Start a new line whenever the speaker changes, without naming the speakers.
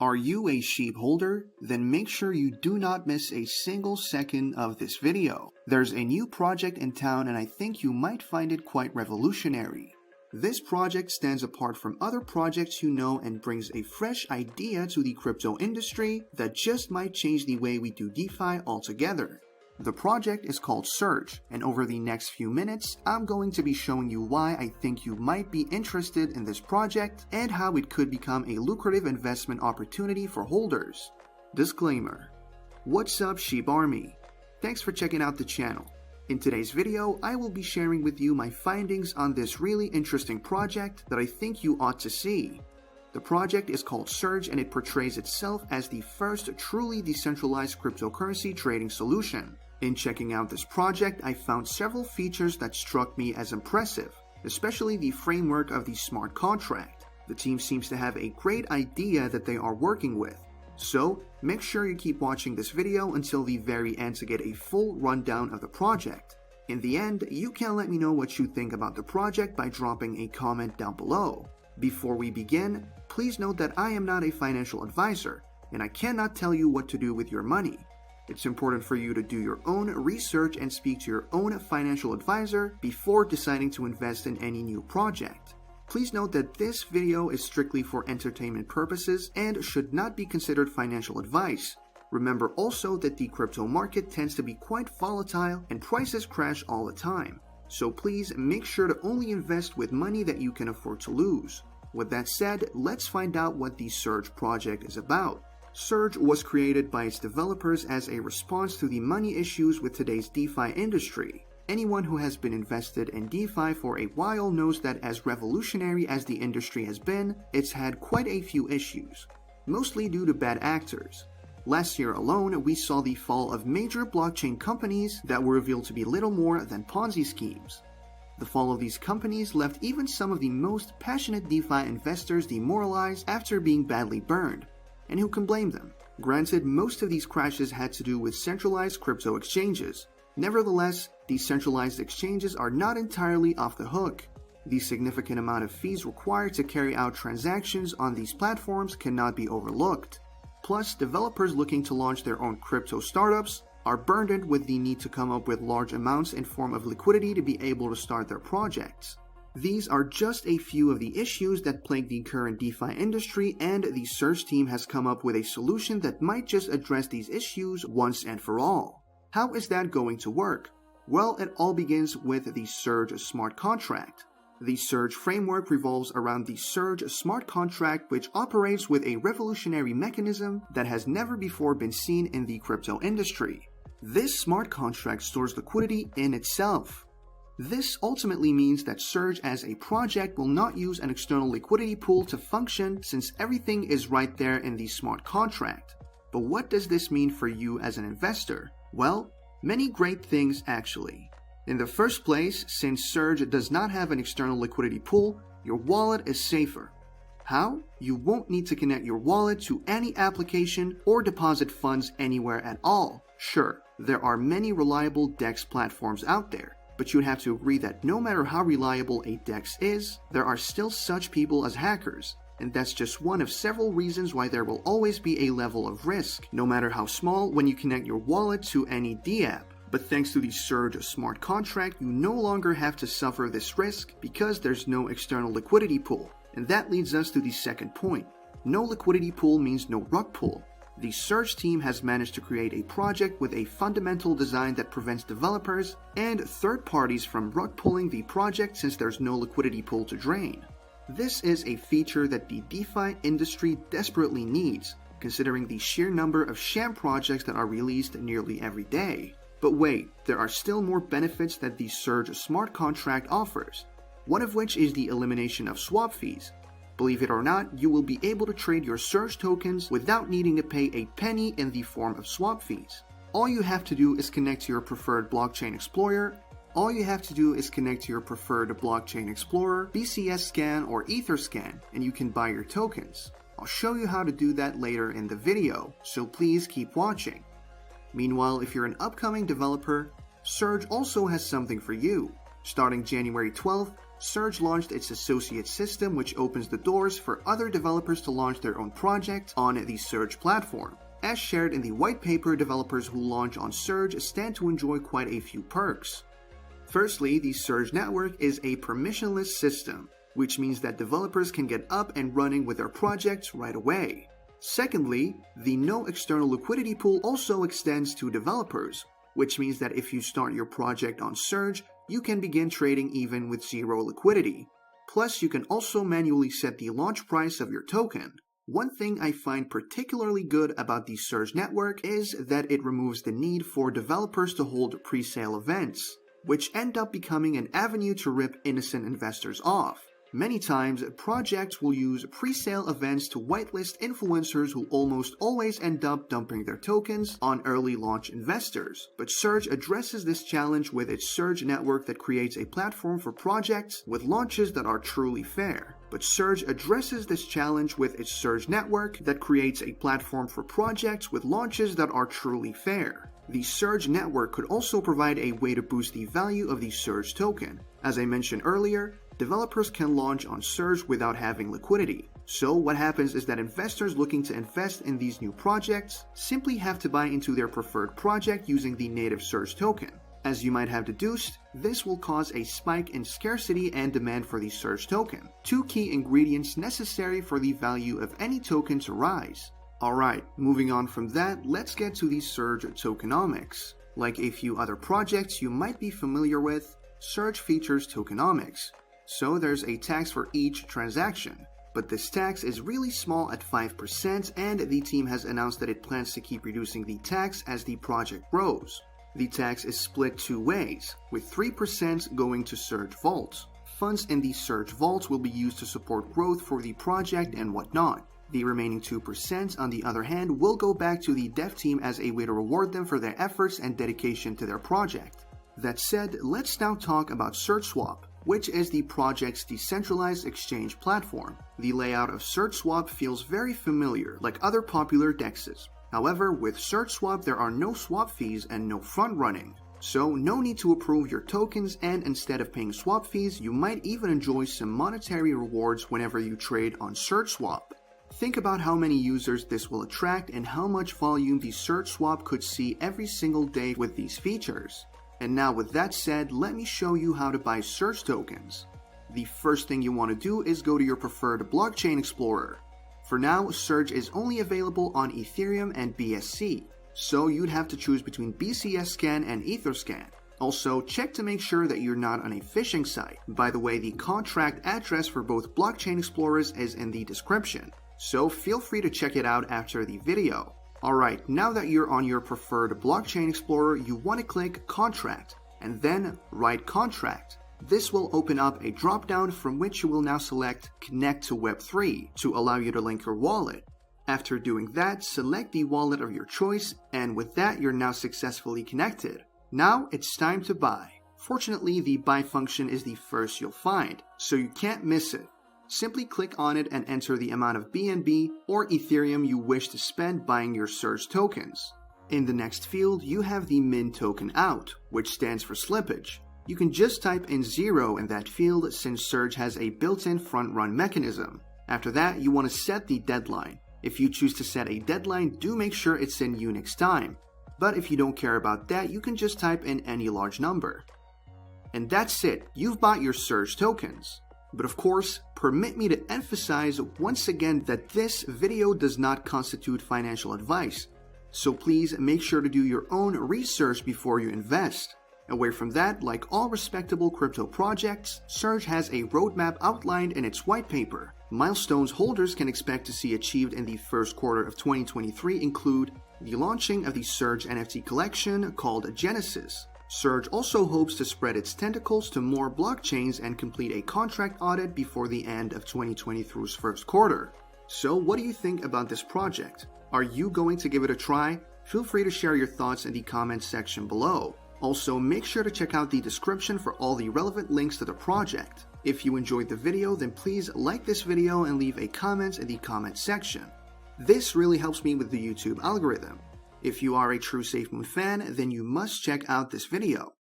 Are you a SHIB holder? Then make sure you do not miss a single second of this video. There's a new project in town and I think you might find it quite revolutionary. This project stands apart from other projects you know and brings a fresh idea to the crypto industry that just might change the way we do DeFi altogether. The project is called Surge, and over the next few minutes, I'm going to be showing you why I think you might be interested in this project and how it could become a lucrative investment opportunity for holders. Disclaimer. What's up, SHIB Army? Thanks for checking out the channel. In today's video, I will be sharing with you my findings on this really interesting project that I think you ought to see. The project is called Surge and it portrays itself as the first truly decentralized cryptocurrency trading solution. In checking out this project, I found several features that struck me as impressive, especially the framework of the smart contract. The team seems to have a great idea that they are working with. So, make sure you keep watching this video until the very end to get a full rundown of the project. In the end, you can let me know what you think about the project by dropping a comment down below. Before we begin, please note that I am not a financial advisor, and I cannot tell you what to do with your money. It's important for you to do your own research and speak to your own financial advisor before deciding to invest in any new project. Please note that this video is strictly for entertainment purposes and should not be considered financial advice. Remember also that the crypto market tends to be quite volatile and prices crash all the time. So please make sure to only invest with money that you can afford to lose. With that said, let's find out what the Surge project is about. Surge was created by its developers as a response to the money issues with today's DeFi industry. Anyone who has been invested in DeFi for a while knows that as revolutionary as the industry has been, it's had quite a few issues, mostly due to bad actors. Last year alone, we saw the fall of major blockchain companies that were revealed to be little more than Ponzi schemes. The fall of these companies left even some of the most passionate DeFi investors demoralized after being badly burned. And who can blame them? Granted, most of these crashes had to do with centralized crypto exchanges. Nevertheless, decentralized exchanges are not entirely off the hook. The significant amount of fees required to carry out transactions on these platforms cannot be overlooked. Plus, developers looking to launch their own crypto startups are burdened with the need to come up with large amounts in form of liquidity to be able to start their projects. These are just a few of the issues that plague the current DeFi industry, and the Surge team has come up with a solution that might just address these issues once and for all. How is that going to work? Well, it all begins with the Surge smart contract. The Surge framework revolves around the Surge smart contract, which operates with a revolutionary mechanism that has never before been seen in the crypto industry. This smart contract stores liquidity in itself. This ultimately means that Surge as a project will not use an external liquidity pool to function since everything is right there in the smart contract. But what does this mean for you as an investor? Well, many great things actually. In the first place, since Surge does not have an external liquidity pool, your wallet is safer. How? You won't need to connect your wallet to any application or deposit funds anywhere at all. Sure, there are many reliable DEX platforms out there, but you'd have to agree that no matter how reliable a DEX is, there are still such people as hackers. And that's just one of several reasons why there will always be a level of risk, no matter how small, when you connect your wallet to any DApp. But thanks to the Surge smart contract, you no longer have to suffer this risk because there's no external liquidity pool. And that leads us to the second point. No liquidity pool means no rug pull. The Surge team has managed to create a project with a fundamental design that prevents developers and third parties from rug pulling the project since there's no liquidity pool to drain. This is a feature that the DeFi industry desperately needs, considering the sheer number of sham projects that are released nearly every day. But wait, there are still more benefits that the Surge smart contract offers, one of which is the elimination of swap fees. Believe it or not, you will be able to trade your Surge tokens without needing to pay a penny in the form of swap fees. All you have to do is connect to your preferred blockchain explorer, BCS Scan or Etherscan, and you can buy your tokens. I'll show you how to do that later in the video, so please keep watching. Meanwhile, if you're an upcoming developer, Surge also has something for you. Starting January 12th, Surge launched its associate system, which opens the doors for other developers to launch their own project on the Surge platform. As shared in the white paper, developers who launch on Surge stand to enjoy quite a few perks. Firstly, the Surge network is a permissionless system, which means that developers can get up and running with their projects right away. Secondly, the no external liquidity pool also extends to developers, which means that if you start your project on Surge, you can begin trading even with zero liquidity. Plus, you can also manually set the launch price of your token. One thing I find particularly good about the Surge network is that it removes the need for developers to hold pre-sale events, which end up becoming an avenue to rip innocent investors off. Many times, projects will use pre-sale events to whitelist influencers who almost always end up dumping their tokens on early launch investors. But Surge addresses this challenge with its Surge network that creates a platform for projects with launches that are truly fair. The Surge network could also provide a way to boost the value of the Surge token. As I mentioned earlier, developers can launch on Surge without having liquidity. So what happens is that investors looking to invest in these new projects simply have to buy into their preferred project using the native Surge token. As you might have deduced, this will cause a spike in scarcity and demand for the Surge token, two key ingredients necessary for the value of any token to rise. Alright, moving on from that, let's get to the Surge tokenomics. Like a few other projects you might be familiar with, Surge features tokenomics. So there's a tax for each transaction, but this tax is really small at 5%, and the team has announced that it plans to keep reducing the tax as the project grows. The tax is split two ways, with 3% going to Surge Vault. Funds in the Surge Vault will be used to support growth for the project and whatnot. The remaining 2%, on the other hand, will go back to the dev team as a way to reward them for their efforts and dedication to their project. That said, let's now talk about SurgeSwap, which is the project's decentralized exchange platform. The layout of SurgeSwap feels very familiar, like other popular dexes. However, with SurgeSwap there are no swap fees and no front running. So no need to approve your tokens, and instead of paying swap fees, you might even enjoy some monetary rewards whenever you trade on SurgeSwap. Think about how many users this will attract and how much volume the SurgeSwap could see every single day with these features. And now with that said, let me show you how to buy Surge tokens. The first thing you want to do is go to your preferred blockchain explorer. For now, Surge is only available on Ethereum and BSC, so you'd have to choose between BCScan and EtherScan. Also, check to make sure that you're not on a phishing site. By the way, the contract address for both blockchain explorers is in the description, so feel free to check it out after the video. Alright, now that you're on your preferred blockchain explorer, you want to click Contract, and then Write Contract. This will open up a drop-down from which you will now select Connect to Web3 to allow you to link your wallet. After doing that, select the wallet of your choice, and with that you're now successfully connected. Now it's time to buy. Fortunately, the buy function is the first you'll find, so you can't miss it. Simply click on it and enter the amount of BNB or Ethereum you wish to spend buying your Surge tokens. In the next field, you have the min token out, which stands for slippage. You can just type in 0 in that field since Surge has a built-in front-run mechanism. After that, you want to set the deadline. If you choose to set a deadline, do make sure it's in Unix time. But if you don't care about that, you can just type in any large number. And that's it, you've bought your Surge tokens. But of course, permit me to emphasize once again that this video does not constitute financial advice. So please make sure to do your own research before you invest. Away from that, like all respectable crypto projects, Surge has a roadmap outlined in its white paper. Milestones holders can expect to see achieved in the first quarter of 2023 include the launching of the Surge NFT collection called Genesis. Surge also hopes to spread its tentacles to more blockchains and complete a contract audit before the end of 2023's first quarter. So what do you think about this project? Are you going to give it a try? Feel free to share your thoughts in the comments section below. Also, make sure to check out the description for all the relevant links to the project. If you enjoyed the video, then please like this video and leave a comment in the comment section. This really helps me with the YouTube algorithm. If you are a true SafeMoon fan, then you must check out this video.